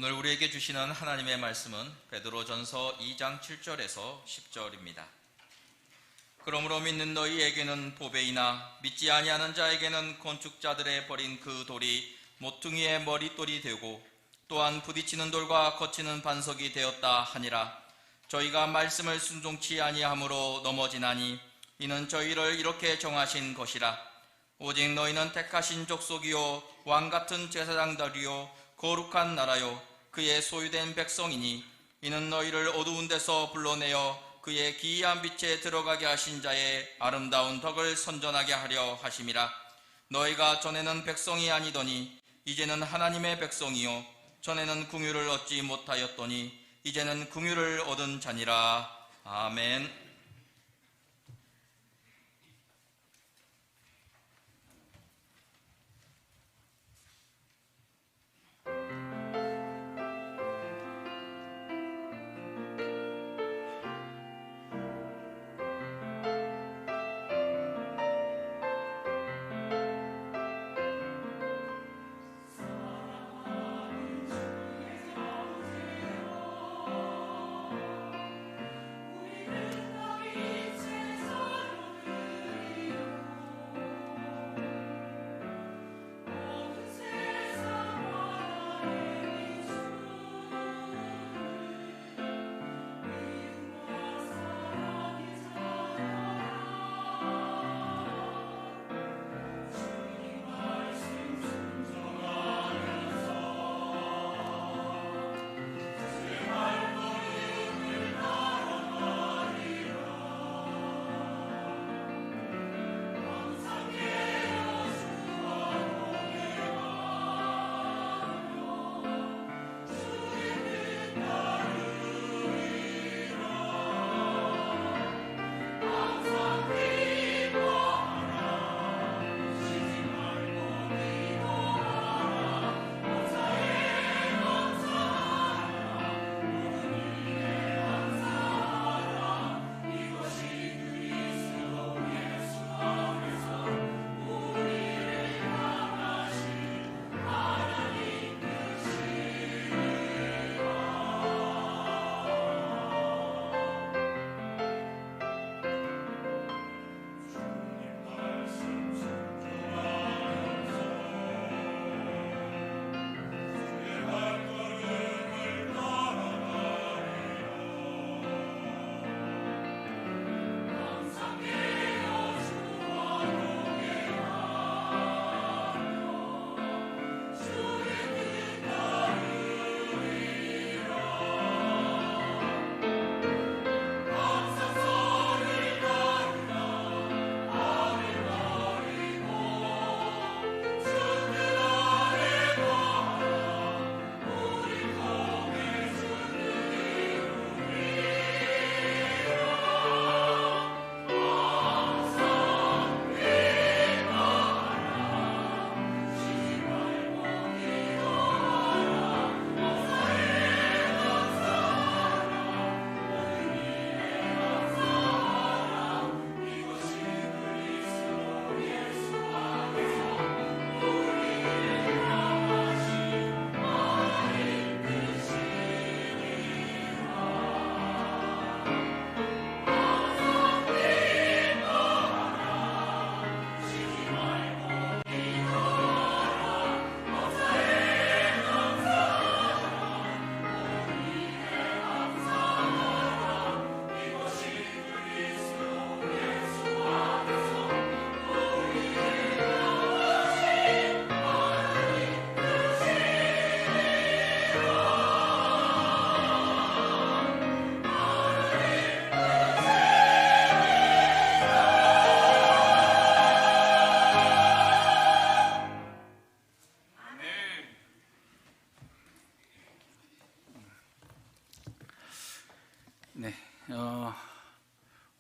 오늘 우리에게 주시는 하나님의 말씀은 베드로전서 2장 7절에서 10절입니다. 그러므로 믿는 너희에게는 보배이나 믿지 아니하는 자에게는 건축자들의 버린 그 돌이 모퉁이의 머릿돌이 되고 또한 부딪히는 돌과 거치는 반석이 되었다 하니라. 저희가 말씀을 순종치 아니함으로 넘어지나니 이는 저희를 이렇게 정하신 것이라. 오직 너희는 택하신 족속이요 왕같은 제사장들이요 거룩한 나라요 그의 소유된 백성이니 이는 너희를 어두운 데서 불러내어 그의 기이한 빛에 들어가게 하신 자의 아름다운 덕을 선전하게 하려 하심이라. 너희가 전에는 백성이 아니더니 이제는 하나님의 백성이요 전에는 긍휼을 얻지 못하였더니 이제는 긍휼을 얻은 자니라. 아멘.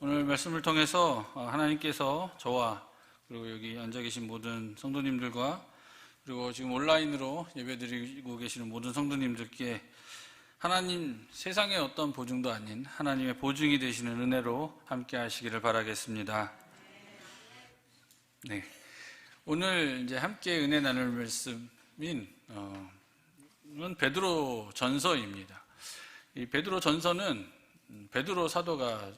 오늘 말씀을 통해서 하나님께서 저와 그리고 여기 앉아 계신 모든 성도님들과 그리고 지금 온라인으로 예배드리고 계시는 모든 성도님들께 하나님 세상의 어떤 보증도 아닌 하나님의 보증이 되시는 은혜로 함께 하시기를 바라겠습니다. 네, 오늘 이제 함께 은혜 나눌 말씀은 베드로 전서입니다. 이 베드로 전서는 베드로 사도가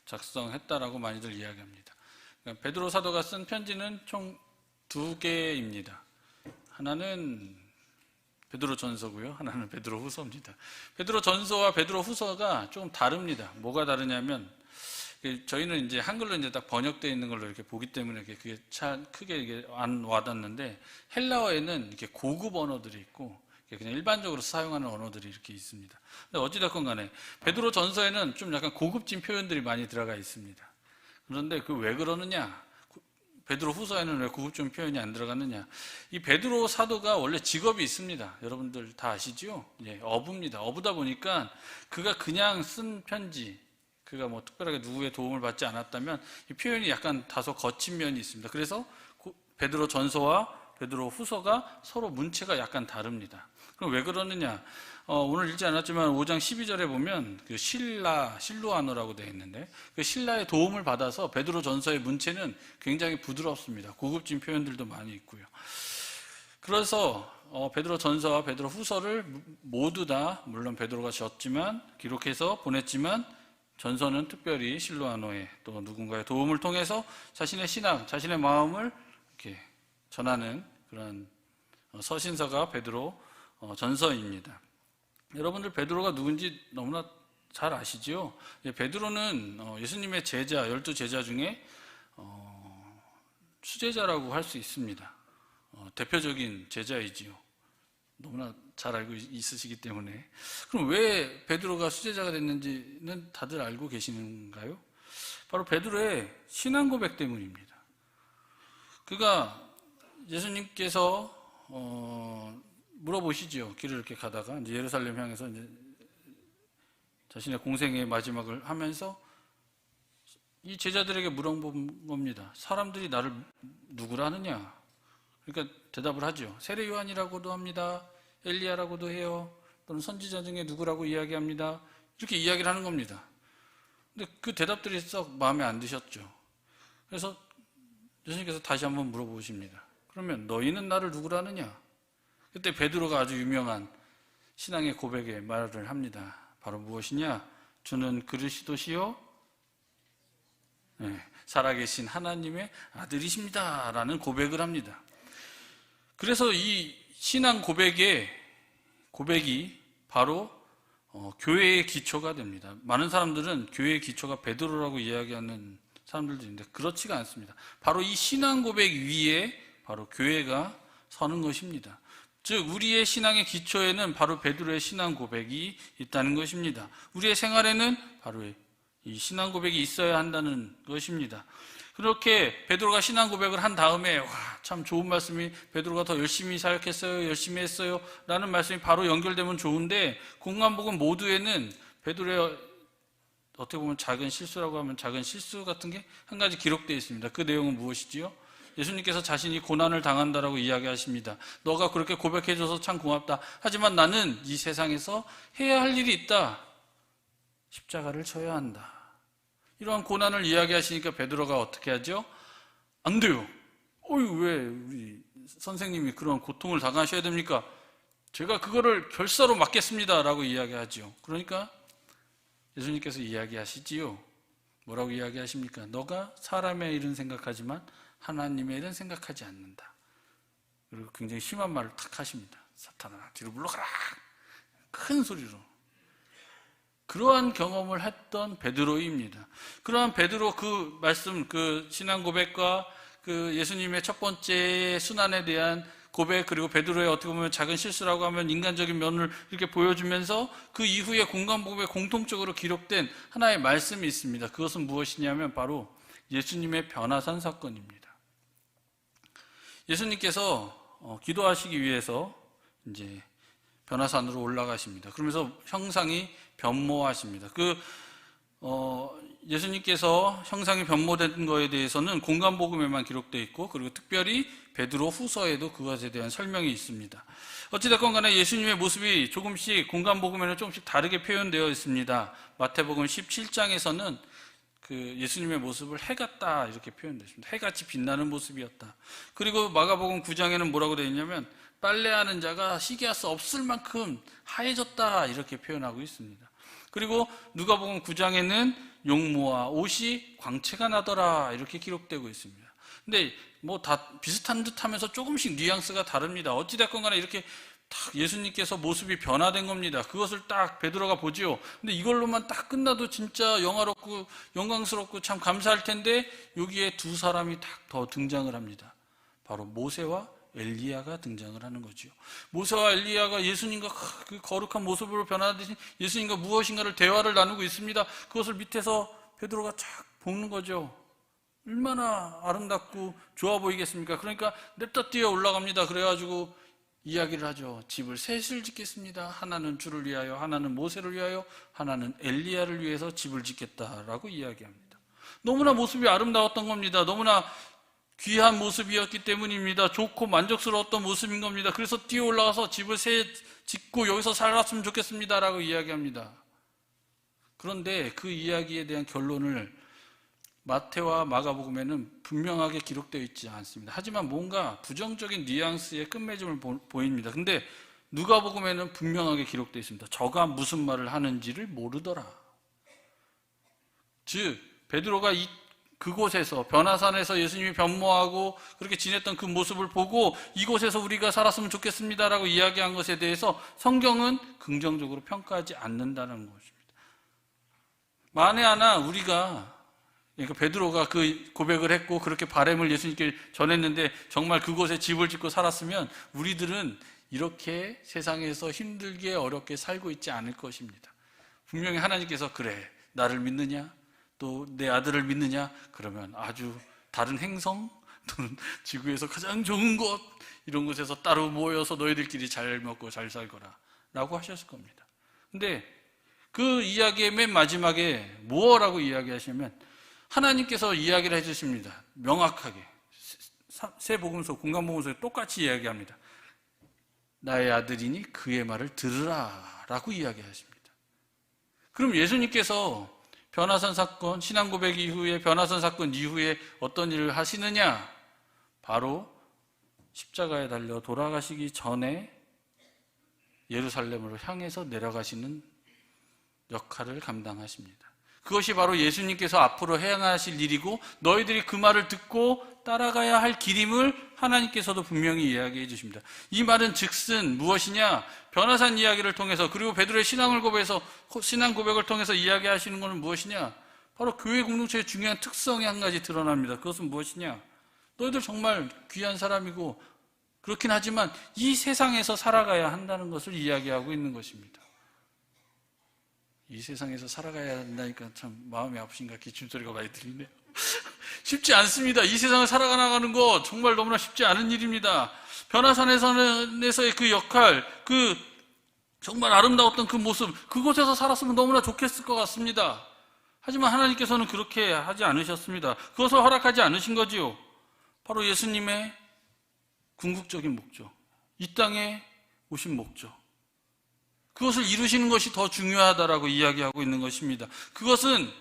작성했다라고 많이들 이야기합니다. 그러니까 베드로 사도가 쓴 편지는 총 2개입니다. 하나는 베드로 전서고요. 하나는 베드로 후서입니다. 베드로 전서와 베드로 후서가 조금 다릅니다. 뭐가 다르냐면 저희는 이제 한글로 이제 딱 번역되어 있는 걸로 이렇게 보기 때문에 그게 참 크게 이게 안 와닿는데, 헬라어에는 이렇게 고급 언어들이 있고 그냥 일반적으로 사용하는 언어들이 이렇게 있습니다. 근데 어찌됐건 간에 베드로 전서에는 좀 약간 고급진 표현들이 많이 들어가 있습니다. 그런데 그 왜 그러느냐? 베드로 후서에는 왜 고급진 표현이 안 들어갔느냐? 이 베드로 사도가 원래 직업이 있습니다. 여러분들 다 아시죠? 예, 어부입니다. 어부다 보니까 그가 그냥 쓴 편지, 그가 뭐 특별하게 누구의 도움을 받지 않았다면 이 표현이 약간 다소 거친 면이 있습니다. 그래서 베드로 전서와 베드로 후서가 서로 문체가 약간 다릅니다. 그럼 왜 그러느냐? 오늘 읽지 않았지만 5장 12절에 보면 그 실루아노라고 되어 있는데, 그 신라의 도움을 받아서 베드로 전서의 문체는 굉장히 부드럽습니다. 고급진 표현들도 많이 있고요. 그래서 베드로 전서와 베드로 후서를 모두 다, 물론 베드로가 적지만 기록해서 보냈지만, 전서는 특별히 실루아노의 또 누군가의 도움을 통해서 자신의 신앙, 자신의 마음을 이렇게 전하는 그런 서신서가 베드로 전서입니다. 여러분들 베드로가 누군지 너무나 잘 아시죠? 베드로는 예수님의 제자, 12제자 중에 수제자라고 할 수 있습니다. 대표적인 제자이지요. 너무나 잘 알고 있으시기 때문에. 그럼 왜 베드로가 수제자가 됐는지는 다들 알고 계시는가요? 바로 베드로의 신앙 고백 때문입니다. 그가 예수님께서 물어보시죠. 길을 이렇게 가다가 이제 예루살렘 향해서 이제 자신의 공생의 마지막을 하면서 이 제자들에게 물어본 겁니다. 사람들이 나를 누구라 하느냐? 그러니까 대답을 하죠. 세례 요한이라고도 합니다. 엘리야라고도 해요. 또는 선지자 중에 누구라고 이야기합니다. 이렇게 이야기를 하는 겁니다. 근데 그 대답들이 썩 마음에 안 드셨죠. 그래서 예수님께서 다시 한번 물어보십니다. 그러면 너희는 나를 누구라 하느냐? 그때 베드로가 아주 유명한 신앙의 고백의 말을 합니다. 바로 무엇이냐? 주는 그리스도시요, 살아계신 하나님의 아들이십니다 라는 고백을 합니다. 그래서 이 신앙 고백이 바로 교회의 기초가 됩니다. 많은 사람들은 교회의 기초가 베드로라고 이야기하는 사람들도 있는데 그렇지가 않습니다. 바로 이 신앙 고백 위에 바로 교회가 서는 것입니다. 즉 우리의 신앙의 기초에는 바로 베드로의 신앙 고백이 있다는 것입니다. 우리의 생활에는 바로 이 신앙 고백이 있어야 한다는 것입니다. 그렇게 베드로가 신앙 고백을 한 다음에 참 좋은 말씀이, 베드로가 더 열심히 사역했어요, 열심히 했어요 라는 말씀이 바로 연결되면 좋은데, 공관복음 모두에는 베드로의 어떻게 보면 작은 실수라고 하면 작은 실수 같은 게 한 가지 기록되어 있습니다. 그 내용은 무엇이지요? 예수님께서 자신이 고난을 당한다라고 이야기하십니다. 너가 그렇게 고백해줘서 참 고맙다. 하지만 나는 이 세상에서 해야 할 일이 있다. 십자가를 져야 한다. 이러한 고난을 이야기하시니까 베드로가 어떻게 하죠? 안 돼요. 왜 우리 선생님이 그런 고통을 당하셔야 됩니까? 제가 그거를 결사로 맡겠습니다 라고 이야기하죠. 그러니까 예수님께서 이야기하시지요. 뭐라고 이야기하십니까? 너가 사람의 일은 생각하지만 하나님의 일은 생각하지 않는다. 그리고 굉장히 심한 말을 탁 하십니다. 사탄아, 뒤로 물러가라. 큰 소리로. 그러한 경험을 했던 베드로입니다. 그러한 베드로 그 말씀, 그 신앙 고백과 그 예수님의 첫 번째 순환에 대한 고백, 그리고 베드로의 어떻게 보면 작은 실수라고 하면 인간적인 면을 이렇게 보여주면서 그 이후에 공관복음에 공통적으로 기록된 하나의 말씀이 있습니다. 그것은 무엇이냐면 바로 예수님의 변화산 사건입니다. 예수님께서 기도하시기 위해서 이제 변화산으로 올라가십니다. 그러면서 형상이 변모하십니다. 예수님께서 형상이 변모된 거에 대해서는 공관복음에만 기록되어 있고, 그리고 특별히 베드로 후서에도 그것에 대한 설명이 있습니다. 어찌됐건 간에 예수님의 모습이 조금씩 공관복음에는 조금씩 다르게 표현되어 있습니다. 마태복음 17장에서는 그 예수님의 모습을 해 같다 이렇게 표현되어 있습니다. 해같이 빛나는 모습이었다. 그리고 마가복음 9장에는 뭐라고 되어 있냐면 빨래하는 자가 시기할 수 없을 만큼 하얘졌다 이렇게 표현하고 있습니다. 그리고 누가복음 9장에는 용모와 옷이 광채가 나더라 이렇게 기록되고 있습니다. 근데 뭐 다 비슷한 듯 하면서 조금씩 뉘앙스가 다릅니다. 어찌됐건 간에 이렇게 딱 예수님께서 모습이 변화된 겁니다. 그것을 딱 베드로가 보지요. 근데 이걸로만 딱 끝나도 진짜 영화롭고 영광스럽고 참 감사할 텐데 여기에 두 사람이 딱 더 등장을 합니다. 바로 모세와 엘리야가 등장을 하는 거죠. 모세와 엘리야가 예수님과 그 거룩한 모습으로 변화되신 예수님과 무엇인가를 대화를 나누고 있습니다. 그것을 밑에서 베드로가 쫙 보는 거죠. 얼마나 아름답고 좋아 보이겠습니까? 그러니까 냅다 뛰어 올라갑니다. 그래가지고 이야기를 하죠. 집을 셋을 짓겠습니다. 하나는 주를 위하여, 하나는 모세를 위하여, 하나는 엘리야를 위해서 집을 짓겠다라고 이야기합니다. 너무나 모습이 아름다웠던 겁니다. 너무나 귀한 모습이었기 때문입니다. 좋고 만족스러웠던 모습인 겁니다. 그래서 뛰어 올라가서 집을 셋 짓고 여기서 살았으면 좋겠습니다라고 이야기합니다. 그런데 그 이야기에 대한 결론을 마태와 마가복음에는 분명하게 기록되어 있지 않습니다. 하지만 뭔가 부정적인 뉘앙스의 끝맺음을 보입니다. 근데 누가복음에는 분명하게 기록되어 있습니다. 저가 무슨 말을 하는지를 모르더라. 즉 베드로가 그곳에서 변화산에서 예수님이 변모하고 그렇게 지냈던 그 모습을 보고 이곳에서 우리가 살았으면 좋겠습니다라고 이야기한 것에 대해서 성경은 긍정적으로 평가하지 않는다는 것입니다. 만에 하나 우리가 그러니까 베드로가 그 고백을 했고 그렇게 바람을 예수님께 전했는데 정말 그곳에 집을 짓고 살았으면 우리들은 이렇게 세상에서 힘들게 어렵게 살고 있지 않을 것입니다. 분명히 하나님께서 그래 나를 믿느냐 또 내 아들을 믿느냐 그러면 아주 다른 행성 또는 지구에서 가장 좋은 곳 이런 곳에서 따로 모여서 너희들끼리 잘 먹고 잘 살거라 라고 하셨을 겁니다. 근데 그 이야기의 맨 마지막에 뭐라고 이야기하시냐면 하나님께서 이야기를 해주십니다. 명확하게 세 복음서 공간복음서에 똑같이 이야기합니다. 나의 아들이니 그의 말을 들으라 라고 이야기하십니다. 그럼 예수님께서 변화산 사건, 신앙고백 이후에 변화산 사건 이후에 어떤 일을 하시느냐? 바로 십자가에 달려 돌아가시기 전에 예루살렘으로 향해서 내려가시는 역할을 감당하십니다. 그것이 바로 예수님께서 앞으로 행하실 일이고 너희들이 그 말을 듣고 따라가야 할 길임을 하나님께서도 분명히 이야기해 주십니다. 이 말은 즉슨 무엇이냐? 변화산 이야기를 통해서 그리고 베드로의 신앙 고백을 통해서 이야기하시는 것은 무엇이냐? 바로 교회 공동체의 중요한 특성이 한 가지 드러납니다. 그것은 무엇이냐? 너희들 정말 귀한 사람이고 그렇긴 하지만 이 세상에서 살아가야 한다는 것을 이야기하고 있는 것입니다. 이 세상에서 살아가야 한다니까 참 마음이 아프신가 기침소리가 많이 들리네요. 쉽지 않습니다. 이 세상을 살아가는 거 정말 너무나 쉽지 않은 일입니다. 변화산에서의 그 역할, 그 정말 아름다웠던 그 모습, 그곳에서 살았으면 너무나 좋겠을 것 같습니다. 하지만 하나님께서는 그렇게 하지 않으셨습니다. 그것을 허락하지 않으신 거지요. 바로 예수님의 궁극적인 목적, 이 땅에 오신 목적, 그것을 이루시는 것이 더 중요하다라고 이야기하고 있는 것입니다. 그것은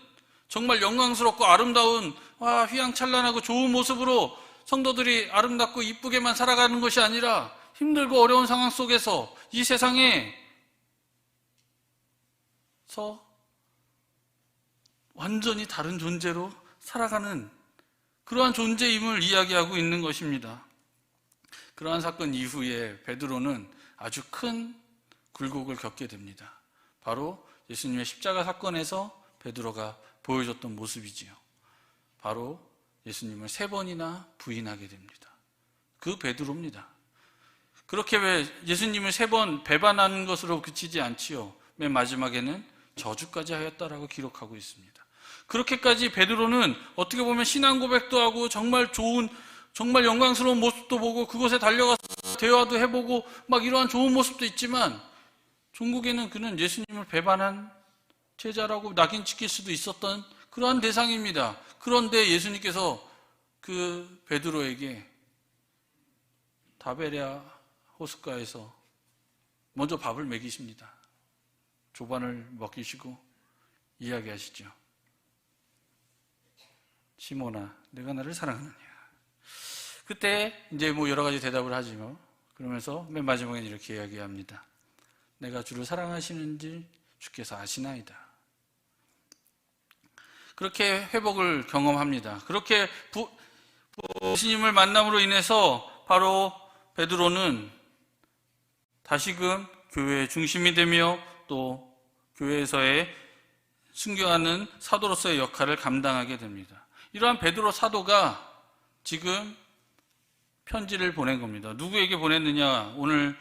정말 영광스럽고 아름다운 휘황찬란하고 좋은 모습으로 성도들이 아름답고 이쁘게만 살아가는 것이 아니라 힘들고 어려운 상황 속에서 이 세상에서 완전히 다른 존재로 살아가는 그러한 존재임을 이야기하고 있는 것입니다. 그러한 사건 이후에 베드로는 아주 큰 굴곡을 겪게 됩니다. 바로 예수님의 십자가 사건에서 베드로가 보여줬던 모습이지요. 바로 예수님을 3번이나 부인하게 됩니다. 그 베드로입니다. 그렇게 왜 예수님을 3번 배반하는 것으로 그치지 않지요. 맨 마지막에는 저주까지 하였다라고 기록하고 있습니다. 그렇게까지 베드로는 어떻게 보면 신앙 고백도 하고 정말 좋은 정말 영광스러운 모습도 보고 그곳에 달려가서 대화도 해보고 막 이러한 좋은 모습도 있지만 종국에는 그는 예수님을 배반한 제자라고 낙인 찍힐 수도 있었던 그러한 대상입니다. 그런데 예수님께서 그 베드로에게 다베랴 호숫가에서 먼저 밥을 먹이십니다. 조반을 먹이시고 이야기하시죠. 시몬아, 내가 나를 사랑하느냐? 그때 이제 뭐 여러 가지 대답을 하지만 그러면서 맨 마지막에 이렇게 이야기합니다. 내가 주를 사랑하시는지 주께서 아시나이다. 그렇게 회복을 경험합니다. 그렇게 예수님을 만남으로 인해서 바로 베드로는 다시금 교회의 중심이 되며 또 교회에서의 순교하는 사도로서의 역할을 감당하게 됩니다. 이러한 베드로 사도가 지금 편지를 보낸 겁니다. 누구에게 보냈느냐? 오늘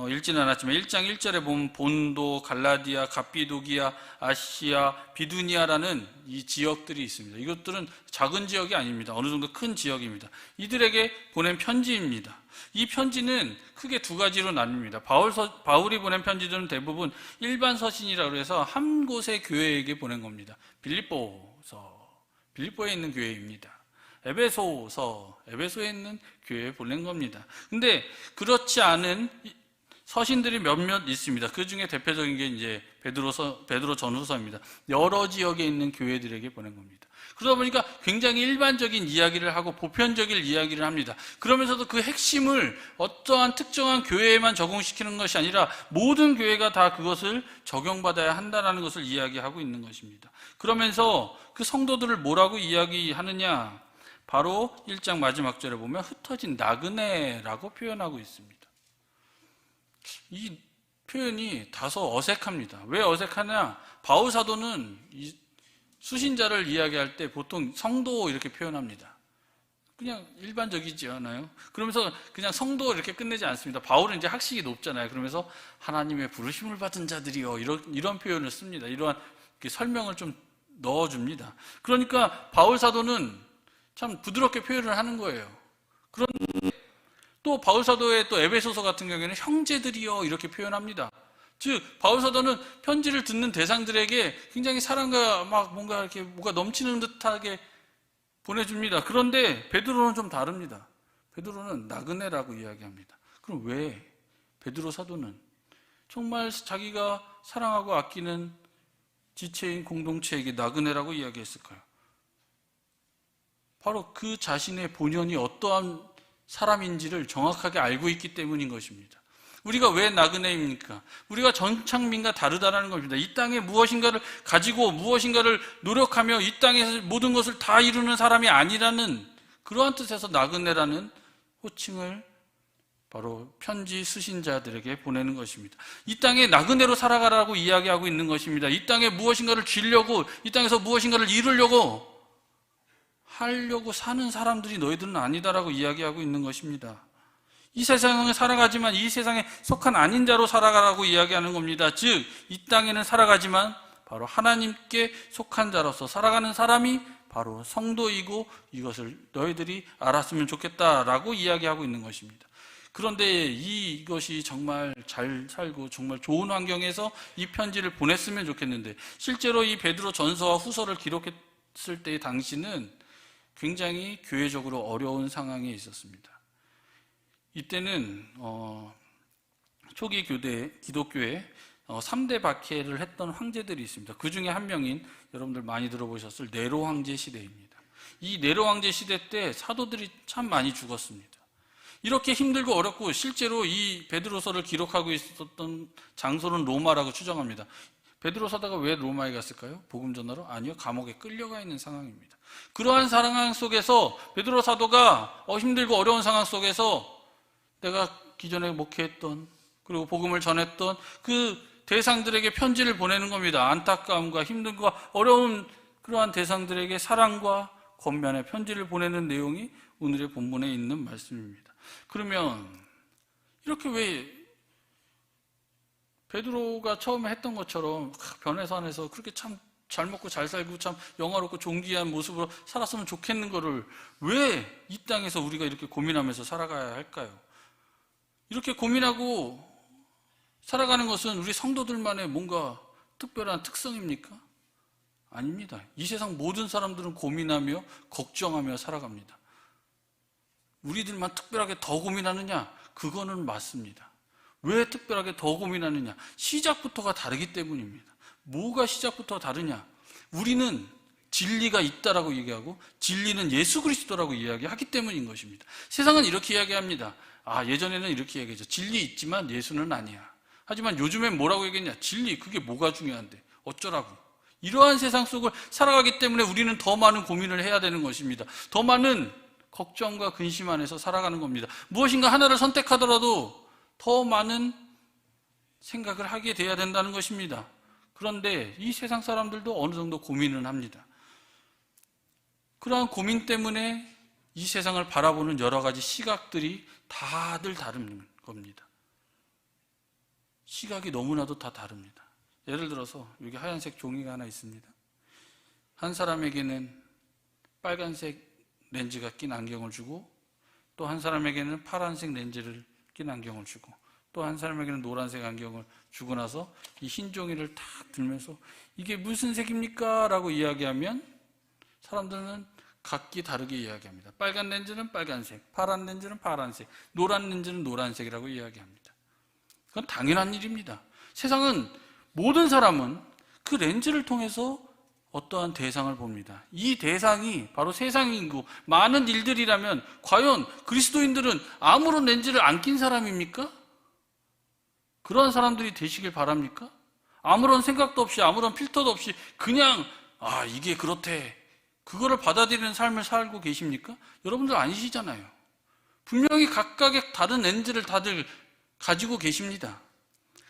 읽지는 않았지만 1장 1절에 보면 본도, 갈라디아, 갑비도기아, 아시아, 비두니아라는 이 지역들이 있습니다. 이것들은 작은 지역이 아닙니다. 어느 정도 큰 지역입니다. 이들에게 보낸 편지입니다. 이 편지는 크게 두 가지로 나뉩니다. 바울이 보낸 편지들은 대부분 일반 서신이라고 해서 한 곳의 교회에게 보낸 겁니다. 빌립보에 있는 교회입니다. 에베소에 있는 교회에 보낸 겁니다. 근데 그렇지 않은 서신들이 몇몇 있습니다. 그 중에 대표적인 게 이제 베드로 전후서입니다. 여러 지역에 있는 교회들에게 보낸 겁니다. 그러다 보니까 굉장히 일반적인 이야기를 하고 보편적인 이야기를 합니다. 그러면서도 그 핵심을 어떠한 특정한 교회에만 적용시키는 것이 아니라 모든 교회가 다 그것을 적용받아야 한다는 것을 이야기하고 있는 것입니다. 그러면서 그 성도들을 뭐라고 이야기하느냐? 바로 1장 마지막 절에 보면 흩어진 나그네라고 표현하고 있습니다. 이 표현이 다소 어색합니다. 왜 어색하냐? 바울 사도는 이 수신자를 이야기할 때 보통 성도 이렇게 표현합니다. 그냥 일반적이지 않아요? 그러면서 그냥 성도 이렇게 끝내지 않습니다. 바울은 이제 학식이 높잖아요. 그러면서 하나님의 부르심을 받은 자들이요, 이런 표현을 씁니다. 이러한 설명을 좀 넣어줍니다. 그러니까 바울 사도는 참 부드럽게 표현을 하는 거예요. 그런데 또 바울 사도의 또 에베소서 같은 경우에는 형제들이요 이렇게 표현합니다. 즉 바울 사도는 편지를 듣는 대상들에게 굉장히 사랑과 막 뭔가 이렇게 뭐가 넘치는 듯하게 보내줍니다. 그런데 베드로는 좀 다릅니다. 베드로는 나그네라고 이야기합니다. 그럼 왜 베드로 사도는 정말 자기가 사랑하고 아끼는 지체인 공동체에게 나그네라고 이야기했을까요? 바로 그 자신의 본연이 어떠한 사람인지를 정확하게 알고 있기 때문인 것입니다. 우리가 왜 나그네입니까? 우리가 전창민과 다르다는 겁니다. 이 땅에 무엇인가를 가지고 무엇인가를 노력하며 이 땅에서 모든 것을 다 이루는 사람이 아니라는 그러한 뜻에서 나그네라는 호칭을 바로 편지 수신자들에게 보내는 것입니다. 이 땅에 나그네로 살아가라고 이야기하고 있는 것입니다. 이 땅에 무엇인가를 쥐려고, 이 땅에서 무엇인가를 이루려고 하려고 사는 사람들이 너희들은 아니다라고 이야기하고 있는 것입니다. 이 세상에 살아가지만 이 세상에 속한 아닌 자로 살아가라고 이야기하는 겁니다. 즉, 이 땅에는 살아가지만 바로 하나님께 속한 자로서 살아가는 사람이 바로 성도이고 이것을 너희들이 알았으면 좋겠다라고 이야기하고 있는 것입니다. 그런데 이것이 정말 잘 살고 정말 좋은 환경에서 이 편지를 보냈으면 좋겠는데 실제로 이 베드로 전서와 후서를 기록했을 때의 당시는 굉장히 교회적으로 어려운 상황에 있었습니다. 이때는 초기 기독교에 3대 박해를 했던 황제들이 있습니다. 그 중에 한 명인 여러분들 많이 들어보셨을 네로 황제 시대입니다. 이 네로 황제 시대 때 사도들이 참 많이 죽었습니다. 이렇게 힘들고 어렵고 실제로 이 베드로서를 기록하고 있었던 장소는 로마라고 추정합니다. 베드로 사도가 왜 로마에 갔을까요? 복음 전하러? 아니요, 감옥에 끌려가 있는 상황입니다. 그러한 상황 속에서 베드로 사도가 힘들고 어려운 상황 속에서 내가 기존에 목회했던 그리고 복음을 전했던 그 대상들에게 편지를 보내는 겁니다. 안타까움과 힘듦과 어려운 그러한 대상들에게 사랑과 권면의 편지를 보내는 내용이 오늘의 본문에 있는 말씀입니다. 그러면 이렇게 왜 베드로가 처음에 했던 것처럼 변해산에서 그렇게 참 잘 먹고 잘 살고 참 영화롭고 존귀한 모습으로 살았으면 좋겠는 거를 왜 이 땅에서 우리가 이렇게 고민하면서 살아가야 할까요? 이렇게 고민하고 살아가는 것은 우리 성도들만의 뭔가 특별한 특성입니까? 아닙니다. 이 세상 모든 사람들은 고민하며 걱정하며 살아갑니다. 우리들만 특별하게 더 고민하느냐? 그거는 맞습니다. 왜 특별하게 더 고민하느냐? 시작부터가 다르기 때문입니다. 뭐가 시작부터 다르냐? 우리는 진리가 있다라고 얘기하고 진리는 예수 그리스도라고 이야기하기 때문인 것입니다. 세상은 이렇게 이야기합니다. 예전에는 이렇게 얘기했죠. 진리 있지만 예수는 아니야. 하지만 요즘엔 뭐라고 얘기했냐? 진리, 그게 뭐가 중요한데? 어쩌라고? 이러한 세상 속을 살아가기 때문에 우리는 더 많은 고민을 해야 되는 것입니다. 더 많은 걱정과 근심 안에서 살아가는 겁니다. 무엇인가 하나를 선택하더라도 더 많은 생각을 하게 돼야 된다는 것입니다. 그런데 이 세상 사람들도 어느 정도 고민을 합니다. 그러한 고민 때문에 이 세상을 바라보는 여러 가지 시각들이 다들 다른 겁니다. 시각이 너무나도 다 다릅니다. 예를 들어서 여기 하얀색 종이가 하나 있습니다. 한 사람에게는 빨간색 렌즈가 낀 안경을 주고, 또 한 사람에게는 파란색 렌즈를 낀 안경을 주고, 또 한 사람에게는 노란색 안경을 주고 나서 이 흰 종이를 탁 들면서 이게 무슨 색입니까? 라고 이야기하면 사람들은 각기 다르게 이야기합니다. 빨간 렌즈는 빨간색, 파란 렌즈는 파란색, 노란 렌즈는 노란색이라고 이야기합니다. 그건 당연한 일입니다. 세상은, 모든 사람은 그 렌즈를 통해서 어떠한 대상을 봅니다. 이 대상이 바로 세상이고 많은 일들이라면 과연 그리스도인들은 아무런 렌즈를 안 낀 사람입니까? 그런 사람들이 되시길 바랍니까? 아무런 생각도 없이, 아무런 필터도 없이 그냥 이게 그렇대, 그거를 받아들이는 삶을 살고 계십니까? 여러분들 아니시잖아요. 분명히 각각의 다른 렌즈를 다들 가지고 계십니다.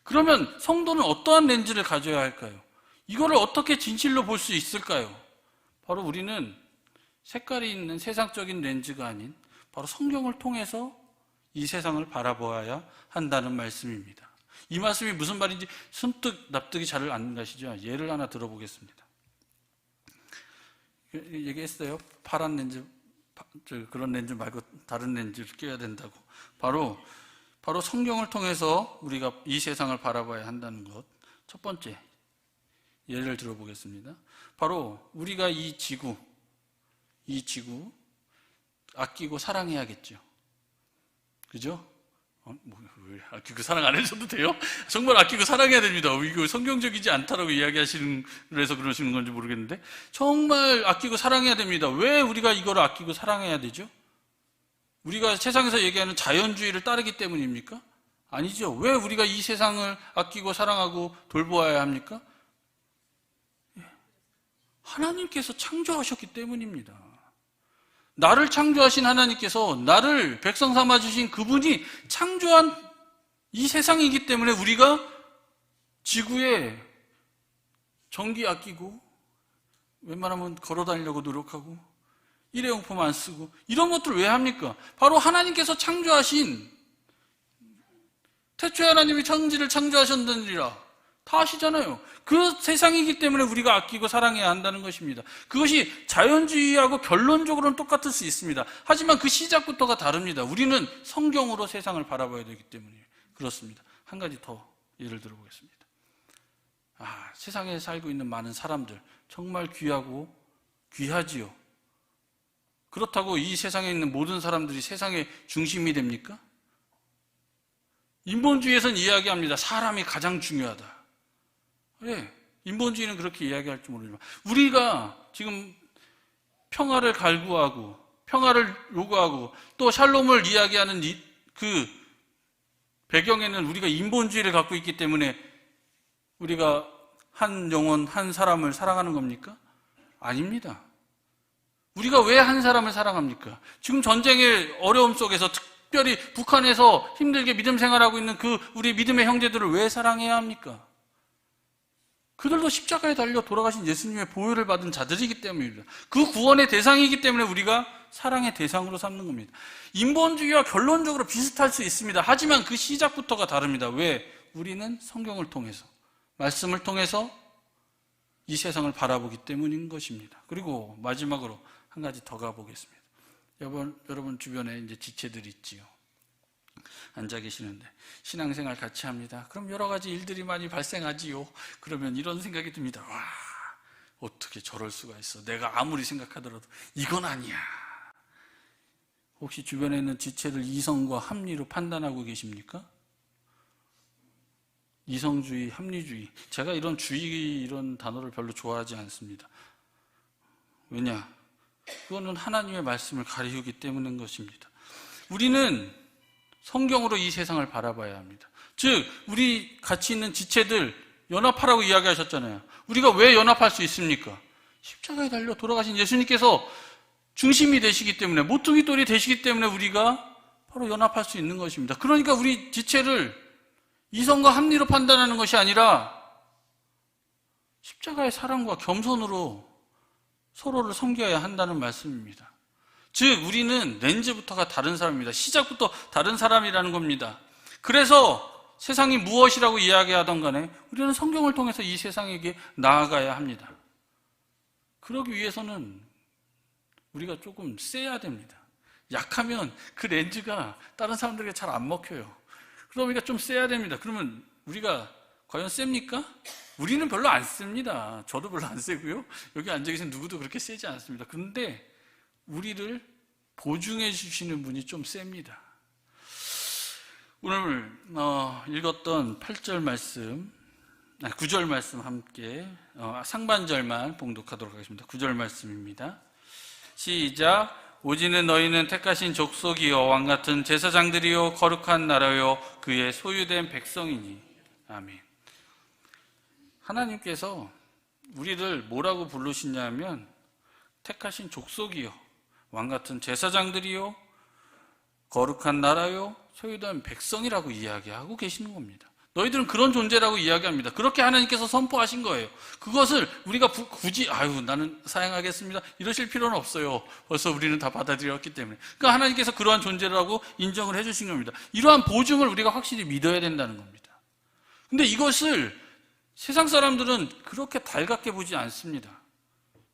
그러면 성도는 어떠한 렌즈를 가져야 할까요? 이거를 어떻게 진실로 볼 수 있을까요? 바로 우리는 색깔이 있는 세상적인 렌즈가 아닌 바로 성경을 통해서 이 세상을 바라보아야 한다는 말씀입니다. 이 말씀이 무슨 말인지 선뜻 납득이 잘 안 가시죠? 예를 하나 들어보겠습니다. 얘기했어요. 파란 렌즈, 그런 렌즈 말고 다른 렌즈를 껴야 된다고. 바로 성경을 통해서 우리가 이 세상을 바라봐야 한다는 것. 첫 번째 예를 들어보겠습니다. 바로 우리가 이 지구 아끼고 사랑해야겠죠. 그죠? 왜 아끼고 사랑 안 해줘도 돼요? 정말 아끼고 사랑해야 됩니다. 이거 성경적이지 않다라고 이야기하시는 그래서 그러시는 건지 모르겠는데 정말 아끼고 사랑해야 됩니다. 왜 우리가 이걸 아끼고 사랑해야 되죠? 우리가 세상에서 얘기하는 자연주의를 따르기 때문입니까? 아니죠. 왜 우리가 이 세상을 아끼고 사랑하고 돌보아야 합니까? 하나님께서 창조하셨기 때문입니다. 나를 창조하신 하나님께서 나를 백성 삼아주신 그분이 창조한 이 세상이기 때문에 우리가 지구에 전기 아끼고 웬만하면 걸어다니려고 노력하고 일회용품 안 쓰고 이런 것들을 왜 합니까? 바로 하나님께서 창조하신, 태초에 하나님이 천지를 창조하셨느니라 다 아시잖아요. 그 세상이기 때문에 우리가 아끼고 사랑해야 한다는 것입니다. 그것이 자연주의하고 결론적으로는 똑같을 수 있습니다. 하지만 그 시작부터가 다릅니다. 우리는 성경으로 세상을 바라봐야 되기 때문에 그렇습니다. 한 가지 더 예를 들어보겠습니다. 세상에 살고 있는 많은 사람들 정말 귀하고 귀하지요. 그렇다고 이 세상에 있는 모든 사람들이 세상의 중심이 됩니까? 인본주의에서는 이야기합니다. 사람이 가장 중요하다. 예, 인본주의는 그렇게 이야기할지 모르지만 우리가 지금 평화를 갈구하고 평화를 요구하고 또 샬롬을 이야기하는 그 배경에는 우리가 인본주의를 갖고 있기 때문에 우리가 한 영혼, 한 사람을 사랑하는 겁니까? 아닙니다. 우리가 왜 한 사람을 사랑합니까? 지금 전쟁의 어려움 속에서 특별히 북한에서 힘들게 믿음 생활하고 있는 그 우리 믿음의 형제들을 왜 사랑해야 합니까? 그들도 십자가에 달려 돌아가신 예수님의 보혈을 받은 자들이기 때문입니다. 그 구원의 대상이기 때문에 우리가 사랑의 대상으로 삼는 겁니다. 인본주의와 결론적으로 비슷할 수 있습니다. 하지만 그 시작부터가 다릅니다. 왜? 우리는 성경을 통해서, 말씀을 통해서 이 세상을 바라보기 때문인 것입니다. 그리고 마지막으로 한 가지 더 가보겠습니다. 여러분 주변에 이제 지체들이 있지요. 앉아 계시는데 신앙생활 같이 합니다. 그럼 여러 가지 일들이 많이 발생하지요. 그러면 이런 생각이 듭니다. 와, 어떻게 저럴 수가 있어. 내가 아무리 생각하더라도 이건 아니야. 혹시 주변에 있는 지체를 이성과 합리로 판단하고 계십니까? 이성주의, 합리주의. 제가 이런 주의, 이런 단어를 별로 좋아하지 않습니다. 왜냐? 그거는 하나님의 말씀을 가리우기 때문인 것입니다. 우리는 성경으로 이 세상을 바라봐야 합니다. 즉 우리 같이 있는 지체들 연합하라고 이야기하셨잖아요. 우리가 왜 연합할 수 있습니까? 십자가에 달려 돌아가신 예수님께서 중심이 되시기 때문에, 모퉁이 돌이 되시기 때문에 우리가 바로 연합할 수 있는 것입니다. 그러니까 우리 지체를 이성과 합리로 판단하는 것이 아니라 십자가의 사랑과 겸손으로 서로를 섬겨야 한다는 말씀입니다. 즉 우리는 렌즈부터가 다른 사람입니다. 시작부터 다른 사람이라는 겁니다. 그래서 세상이 무엇이라고 이야기하던 간에 우리는 성경을 통해서 이 세상에게 나아가야 합니다. 그러기 위해서는 우리가 조금 세야 됩니다. 약하면 그 렌즈가 다른 사람들에게 잘 안 먹혀요. 그러니까 좀 세야 됩니다. 그러면 우리가 과연 셉니까? 우리는 별로 안 셉니다. 저도 별로 안 세고요. 여기 앉아 계신 누구도 그렇게 세지 않습니다. 그런데 우리를 보증해 주시는 분이 좀 셉니다. 오늘 읽었던 8절 말씀, 9절 말씀 함께 상반절만 봉독하도록 하겠습니다. 9절 말씀입니다. 시작. 오지는 너희는 택하신 족속이요 왕같은 제사장들이요 거룩한 나라요 그의 소유된 백성이니. 아멘. 하나님께서 우리를 뭐라고 부르시냐면 택하신 족속이요 왕같은 제사장들이요 거룩한 나라요 소유된 백성이라고 이야기하고 계시는 겁니다. 너희들은 그런 존재라고 이야기합니다. 그렇게 하나님께서 선포하신 거예요. 그것을 우리가 굳이 나는 사양하겠습니다 이러실 필요는 없어요. 벌써 우리는 다 받아들였기 때문에. 그러니까 하나님께서 그러한 존재라고 인정을 해주신 겁니다. 이러한 보증을 우리가 확실히 믿어야 된다는 겁니다. 근데 이것을 세상 사람들은 그렇게 달갑게 보지 않습니다.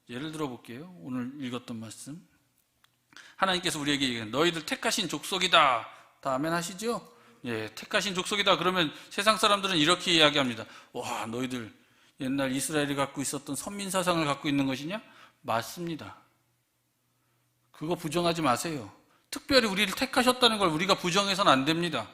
예를 들어 볼게요. 오늘 읽었던 말씀. 하나님께서 우리에게 얘기해요. 너희들 택하신 족속이다. 다 아멘 하시죠? 예, 택하신 족속이다. 그러면 세상 사람들은 이렇게 이야기합니다. 와, 너희들 옛날 이스라엘이 갖고 있었던 선민사상을 갖고 있는 것이냐? 맞습니다. 그거 부정하지 마세요. 특별히 우리를 택하셨다는 걸 우리가 부정해서는 안 됩니다.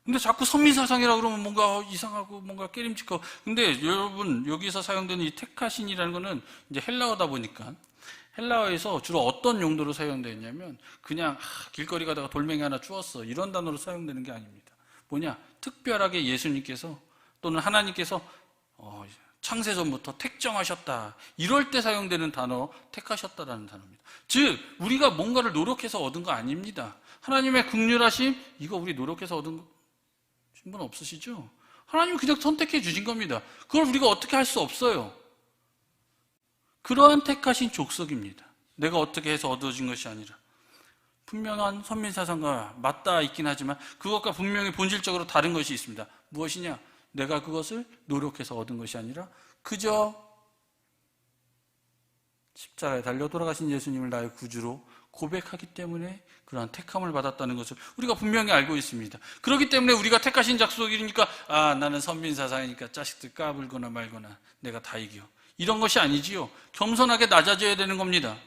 근데 자꾸 선민사상이라고 그러면 뭔가 이상하고 뭔가 깨림직하고. 근데 여러분, 여기서 사용되는 이 택하신이라는 거는 이제 헬라어다 보니까 헬라어에서 주로 어떤 용도로 사용되었냐면 그냥 길거리 가다가 돌멩이 하나 주웠어 이런 단어로 사용되는 게 아닙니다. 뭐냐? 특별하게 예수님께서 또는 하나님께서 창세전부터 택정하셨다 이럴 때 사용되는 단어 택하셨다라는 단어입니다. 즉 우리가 뭔가를 노력해서 얻은 거 아닙니다. 하나님의 긍휼하심 이거 우리 노력해서 얻은 분 없으시죠? 하나님이 그냥 선택해 주신 겁니다. 그걸 우리가 어떻게 할 수 없어요. 그러한 택하신 족속입니다. 내가 어떻게 해서 얻어진 것이 아니라 분명한 선민사상과 맞닿아 있긴 하지만 그것과 분명히 본질적으로 다른 것이 있습니다. 무엇이냐? 내가 그것을 노력해서 얻은 것이 아니라 그저 십자가에 달려 돌아가신 예수님을 나의 구주로 고백하기 때문에 그러한 택함을 받았다는 것을 우리가 분명히 알고 있습니다. 그렇기 때문에 우리가 택하신 족속이니까 나는 선민사상이니까 자식들 까불거나 말거나 내가 다 이겨. 이런 것이 아니지요. 겸손하게 낮아져야 되는 겁니다.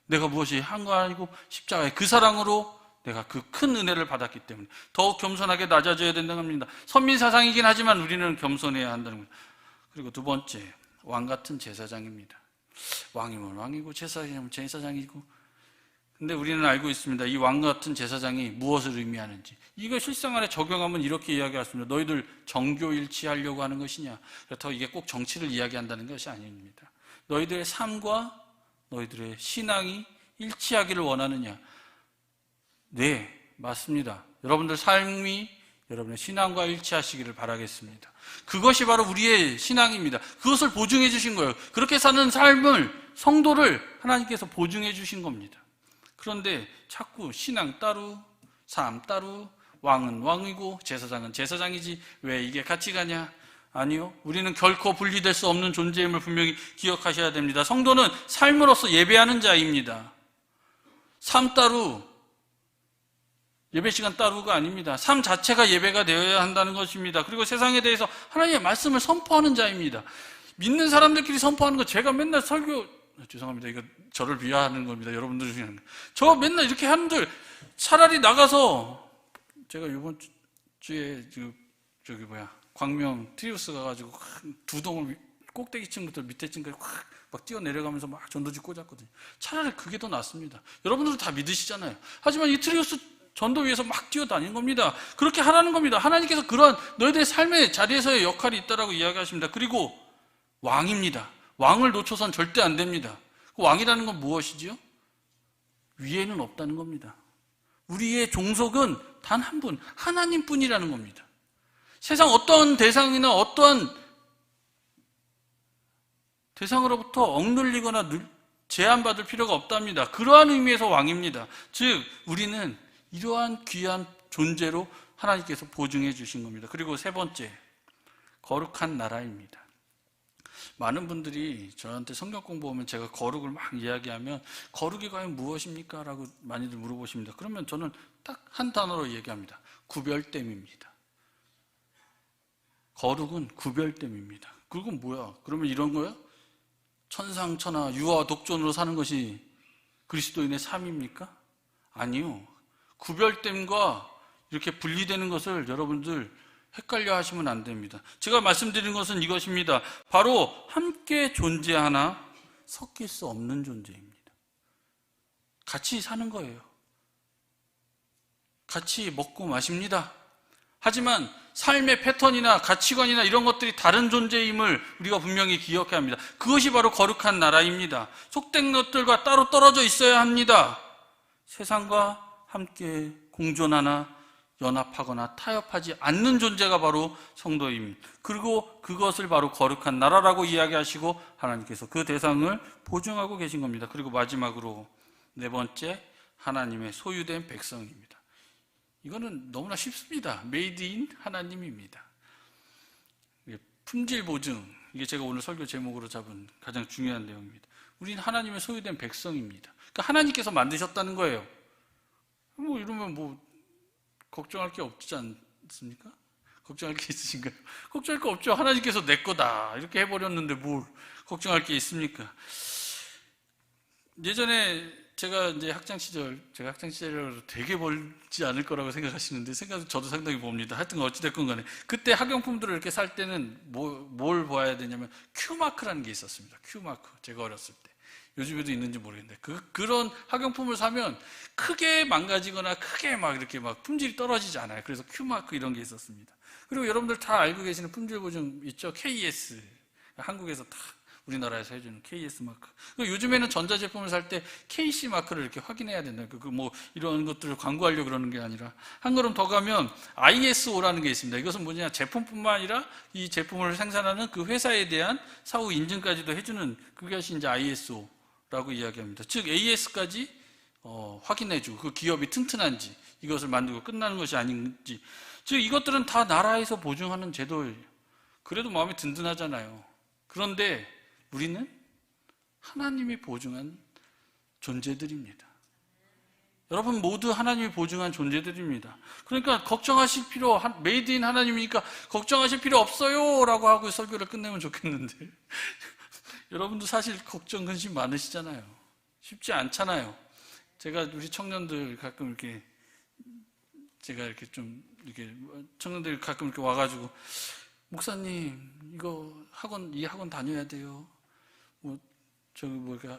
내가 무엇이 한 거 아니고 십자가의 그 사랑으로 내가 그 큰 은혜를 받았기 때문에 더욱 겸손하게 낮아져야 된다는 겁니다. 선민사상이긴 하지만 우리는 겸손해야 한다는 겁니다. 그리고 두 번째, 왕같은 제사장입니다. 왕이면 왕이고 제사장이면 제사장이고. 근데 우리는 알고 있습니다. 이 왕같은 제사장이 무엇을 의미하는지. 이거 실생활에 적용하면 이렇게 이야기할 수 있습니다. 너희들 정교일치하려고 하는 것이냐. 그렇다고 이게 꼭 정치를 이야기한다는 것이 아닙니다. 너희들의 삶과 너희들의 신앙이 일치하기를 원하느냐. 네, 맞습니다. 여러분들 삶이 여러분의 신앙과 일치하시기를 바라겠습니다. 그것이 바로 우리의 신앙입니다. 그것을 보증해 주신 거예요. 그렇게 사는 삶을, 성도를 하나님께서 보증해 주신 겁니다. 그런데 자꾸 신앙 따로, 삶 따로, 왕은 왕이고 제사장은 제사장이지 왜 이게 같이 가냐? 아니요. 우리는 결코 분리될 수 없는 존재임을 분명히 기억하셔야 됩니다. 성도는 삶으로서 예배하는 자입니다. 삶 따로, 예배 시간 따로가 아닙니다. 삶 자체가 예배가 되어야 한다는 것입니다. 그리고 세상에 대해서 하나님의 말씀을 선포하는 자입니다. 믿는 사람들끼리 선포하는 거 제가 맨날 죄송합니다. 이거 저를 비하하는 겁니다. 여러분들 중에. 저 맨날 이렇게 하는들 차라리 나가서 제가 이번 주에 광명 트리우스 가가지고 두 동을 꼭대기층부터 밑에층까지 막 뛰어내려가면서 막 전도지 꽂았거든요. 차라리 그게 더 낫습니다. 여러분들도 다 믿으시잖아요. 하지만 이 트리우스 전도 위에서 막 뛰어다니는 겁니다. 그렇게 하라는 겁니다. 하나님께서 그런 너희들의 삶의 자리에서의 역할이 있다라고 이야기하십니다. 그리고 왕입니다. 왕을 놓쳐선 절대 안 됩니다. 그 왕이라는 건 무엇이지요? 위에는 없다는 겁니다. 우리의 종속은 단 한 분, 하나님뿐이라는 겁니다. 세상 어떠한 대상이나 어떠한 대상으로부터 억눌리거나 제한받을 필요가 없답니다. 그러한 의미에서 왕입니다. 즉 우리는 이러한 귀한 존재로 하나님께서 보증해 주신 겁니다. 그리고 세 번째, 거룩한 나라입니다. 많은 분들이 저한테 성경 공부하면 제가 거룩을 막 이야기하면 거룩이 과연 무엇입니까? 라고 많이들 물어보십니다. 그러면 저는 딱 한 단어로 얘기합니다. 구별됨입니다. 거룩은 구별됨입니다. 그건 뭐야? 그러면 이런 거야? 천상천하 유아 독존으로 사는 것이 그리스도인의 삶입니까? 아니요. 구별됨과 이렇게 분리되는 것을 여러분들 헷갈려 하시면 안 됩니다. 제가 말씀드린 것은 이것입니다. 바로 함께 존재하나 섞일 수 없는 존재입니다. 같이 사는 거예요. 같이 먹고 마십니다. 하지만 삶의 패턴이나 가치관이나 이런 것들이 다른 존재임을 우리가 분명히 기억해야 합니다. 그것이 바로 거룩한 나라입니다. 속된 것들과 따로 떨어져 있어야 합니다. 세상과 함께 공존하나 연합하거나 타협하지 않는 존재가 바로 성도입니다. 그리고 그것을 바로 거룩한 나라라고 이야기하시고 하나님께서 그 대상을 보증하고 계신 겁니다. 그리고 마지막으로 네 번째, 하나님의 소유된 백성입니다. 이거는 너무나 쉽습니다. 메이드 인 하나님입니다. 품질 보증, 이게 제가 오늘 설교 제목으로 잡은 가장 중요한 내용입니다. 우리는 하나님의 소유된 백성입니다. 그러니까 하나님께서 만드셨다는 거예요. 뭐 이러면 뭐 걱정할 게 없지 않습니까? 걱정할 게 있으신가요? 걱정할 거 없죠. 하나님께서 내 거다 이렇게 해버렸는데 뭘 걱정할 게 있습니까? 예전에 제가 학창 시절로 되게 멀지 않을 거라고 생각하시는데 저도 상당히 봅니다. 하여튼 어찌됐건 간에 그때 학용품들을 이렇게 살 때는 뭘 봐야 되냐면 큐마크라는 게 있었습니다. 큐마크. 제가 어렸을 때. 요즘에도 있는지 모르겠는데 그런 학용품을 사면 크게 망가지거나 크게 막 이렇게 막 품질이 떨어지지 않아요. 그래서 큐마크 이런 게 있었습니다. 그리고 여러분들 다 알고 계시는 품질 보증 있죠? KS. 한국에서 다 우리나라에서 해주는 KS 마크. 요즘에는 전자제품을 살 때 KC 마크를 이렇게 확인해야 된다. 뭐 이런 것들을 광고하려고 그러는 게 아니라 한 걸음 더 가면 ISO라는 게 있습니다. 이것은 뭐냐? 제품뿐만 아니라 이 제품을 생산하는 그 회사에 대한 사후 인증까지도 해주는 그것이 이제 ISO라고 이야기합니다. 즉 AS까지 확인해주고 그 기업이 튼튼한지 이것을 만들고 끝나는 것이 아닌지. 즉 이것들은 다 나라에서 보증하는 제도예요. 그래도 마음이 든든하잖아요. 그런데 우리는 하나님이 보증한 존재들입니다. 여러분 모두 하나님이 보증한 존재들입니다. 그러니까 걱정하실 필요, 메이드 인 하나님이니까 걱정하실 필요 없어요 라고 하고 설교를 끝내면 좋겠는데 여러분도 사실 걱정, 근심 많으시잖아요. 쉽지 않잖아요. 제가 우리 청년들 가끔 이렇게 제가 이렇게 좀 이렇게 청년들 가끔 이렇게 와가지고 목사님 이 학원 다녀야 돼요. 이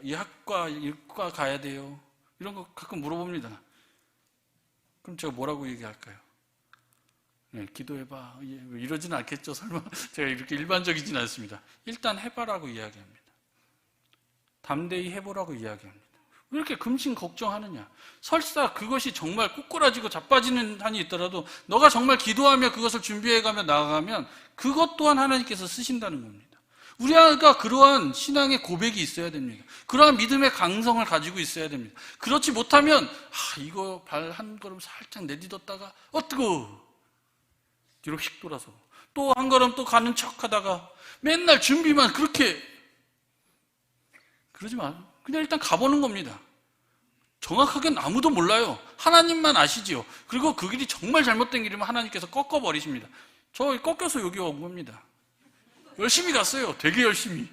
이과 가야 돼요. 이런 거 가끔 물어봅니다. 그럼 제가 뭐라고 얘기할까요? 네, 기도해봐. 이러지는 않겠죠. 설마 제가 이렇게 일반적이진 않습니다. 일단 해봐라고 이야기합니다. 담대히 해보라고 이야기합니다. 왜 이렇게 금신 걱정하느냐? 설사 그것이 정말 꼬꾸라지고 자빠지는 한이 있더라도 너가 정말 기도하며 그것을 준비해가며 나아가면 그것 또한 하나님께서 쓰신다는 겁니다. 우리가 그러한 신앙의 고백이 있어야 됩니다. 그러한 믿음의 강성을 가지고 있어야 됩니다. 그렇지 못하면 이거 발 한 걸음 살짝 내딛었다가 뜨거워 뒤로 휙 돌아서 또 한 걸음 또 가는 척하다가 맨날 준비만 그렇게 그러지 마. 그냥 일단 가보는 겁니다. 정확하게는 아무도 몰라요. 하나님만 아시지요. 그리고 그 길이 정말 잘못된 길이면 하나님께서 꺾어버리십니다. 저 꺾여서 여기 온 겁니다. 열심히 갔어요. 되게 열심히.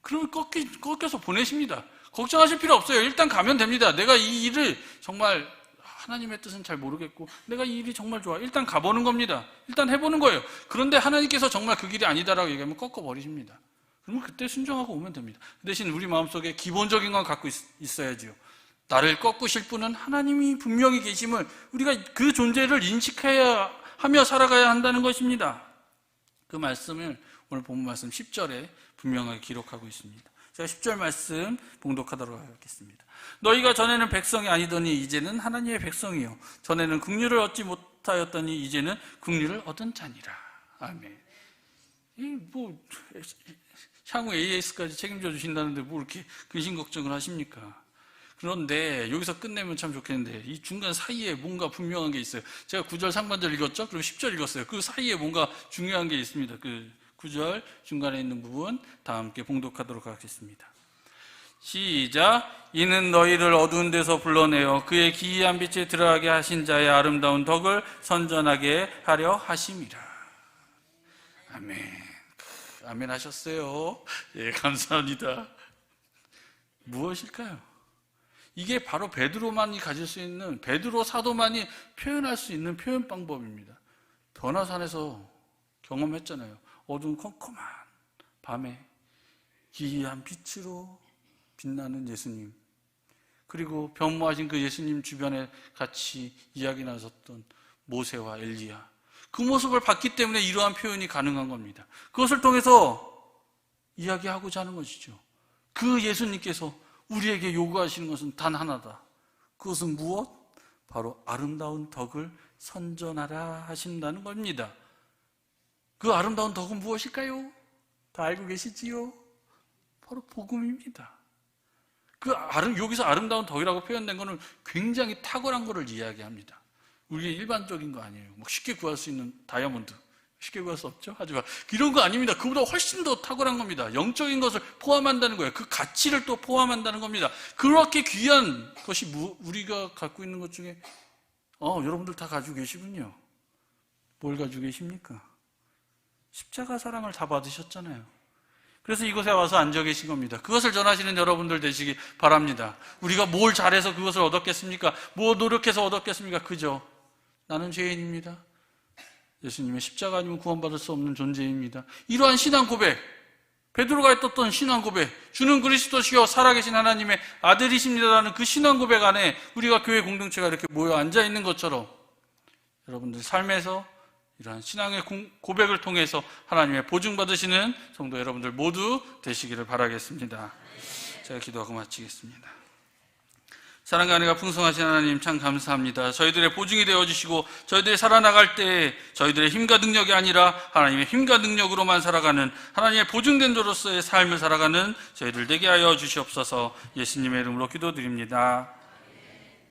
그러면 꺾여서 보내십니다. 걱정하실 필요 없어요. 일단 가면 됩니다. 내가 이 일을 정말 하나님의 뜻은 잘 모르겠고 내가 이 일이 정말 좋아. 일단 가보는 겁니다. 일단 해보는 거예요. 그런데 하나님께서 정말 그 길이 아니다라고 얘기하면 꺾어버리십니다. 그러면 그때 순종하고 오면 됩니다. 그 대신 우리 마음속에 기본적인 건 갖고 있어야지요. 나를 꺾으실 분은 하나님이 분명히 계심을 우리가 그 존재를 인식해야 하며 살아가야 한다는 것입니다. 그 말씀을 오늘 본문 말씀 10절에 분명하게 기록하고 있습니다. 제가 10절 말씀 봉독하도록 하겠습니다. 너희가 전에는 백성이 아니더니 이제는 하나님의 백성이요 전에는 긍휼을 얻지 못하였더니 이제는 긍휼을 얻은 자니라. 아멘. 향후 AS까지 책임져 주신다는데 뭐 이렇게 근심 걱정을 하십니까? 그런데 여기서 끝내면 참 좋겠는데 이 중간 사이에 뭔가 분명한 게 있어요. 제가 9절 상반절 읽었죠? 그리고 10절 읽었어요. 그 사이에 뭔가 중요한 게 있습니다. 그 9절 중간에 있는 부분 다 함께 봉독하도록 하겠습니다. 시작. 이는 너희를 어두운 데서 불러내어 그의 기이한 빛에 들어가게 하신 자의 아름다운 덕을 선전하게 하려 하심이라. 아멘. 아멘 하셨어요. 예, 감사합니다. 무엇일까요? 이게 바로 베드로만이 가질 수 있는, 베드로 사도만이 표현할 수 있는 표현 방법입니다. 변화산에서 경험했잖아요. 어두운 컴컴한 밤에 기이한 빛으로 빛나는 예수님, 그리고 변모하신 그 예수님 주변에 같이 이야기 나눴던 모세와 엘리야, 그 모습을 봤기 때문에 이러한 표현이 가능한 겁니다. 그것을 통해서 이야기하고자 하는 것이죠. 그 예수님께서 우리에게 요구하시는 것은 단 하나다. 그것은 무엇? 바로 아름다운 덕을 선전하라 하신다는 겁니다. 그 아름다운 덕은 무엇일까요? 다 알고 계시지요? 바로 복음입니다. 여기서 아름다운 덕이라고 표현된 것은 굉장히 탁월한 것을 이야기합니다. 우리 일반적인 거 아니에요. 뭐 쉽게 구할 수 있는 다이아몬드. 쉽게 구할 수 없죠? 하지만 이런 거 아닙니다. 그보다 훨씬 더 탁월한 겁니다. 영적인 것을 포함한다는 거예요. 그 가치를 또 포함한다는 겁니다. 그렇게 귀한 것이 우리가 갖고 있는 것 중에 여러분들 다 가지고 계시군요. 뭘 가지고 계십니까? 십자가 사랑을 다 받으셨잖아요. 그래서 이곳에 와서 앉아 계신 겁니다. 그것을 전하시는 여러분들 되시기 바랍니다. 우리가 뭘 잘해서 그것을 얻었겠습니까? 뭐 노력해서 얻었겠습니까? 그죠? 나는 죄인입니다. 예수님의 십자가 아니면 구원받을 수 없는 존재입니다. 이러한 신앙 고백, 베드로가 했던 신앙 고백, 주는 그리스도시요 살아계신 하나님의 아들이십니다라는 그 신앙 고백 안에 우리가 교회 공동체가 이렇게 모여 앉아 있는 것처럼 여러분들 삶에서 이러한 신앙의 고백을 통해서 하나님의 보증받으시는 성도 여러분들 모두 되시기를 바라겠습니다. 제가 기도하고 마치겠습니다. 사랑과 은혜가 풍성하신 하나님 참 감사합니다. 저희들의 보증이 되어주시고 저희들이 살아나갈 때 저희들의 힘과 능력이 아니라 하나님의 힘과 능력으로만 살아가는 하나님의 보증된 자로서의 삶을 살아가는 저희들 되게 하여 주시옵소서. 예수님의 이름으로 기도드립니다.